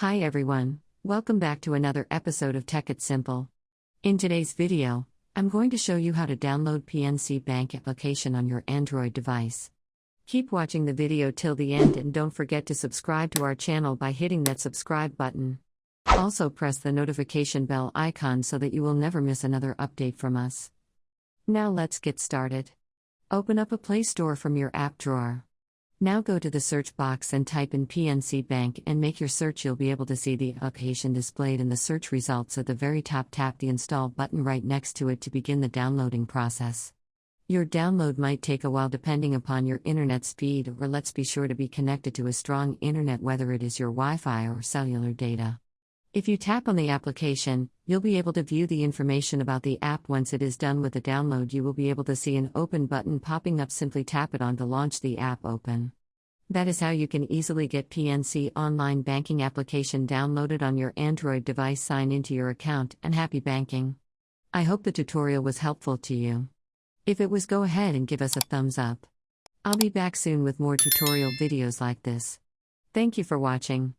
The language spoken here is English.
Hi everyone, welcome back to another episode of Tech It Simple. In today's video, I'm going to show you how to download PNC Bank application on your Android device. Keep watching the video till the end and don't forget to subscribe to our channel by hitting that subscribe button. Also press the notification bell icon so that you will never miss another update from us. Now let's get started. Open up a Play Store from your app drawer. Now go to the search box and type in PNC Bank and make your search. You'll be able to see the application displayed in the search results at the very top. Tap the install button right next to it to begin the downloading process. Your download might take a while depending upon your internet speed, or let's be sure to be connected to a strong internet, whether it is your Wi-Fi or cellular data. If you tap on the application, you'll be able to view the information about the app. Once it is done with the download, you will be able to see an open button popping up. Simply tap it on to launch the app open. That is how you can easily get PNC online banking application downloaded on your Android device. Sign into your account and happy banking. I hope the tutorial was helpful to you. If it was, go ahead and give us a thumbs up. I'll be back soon with more tutorial videos like this. Thank you for watching.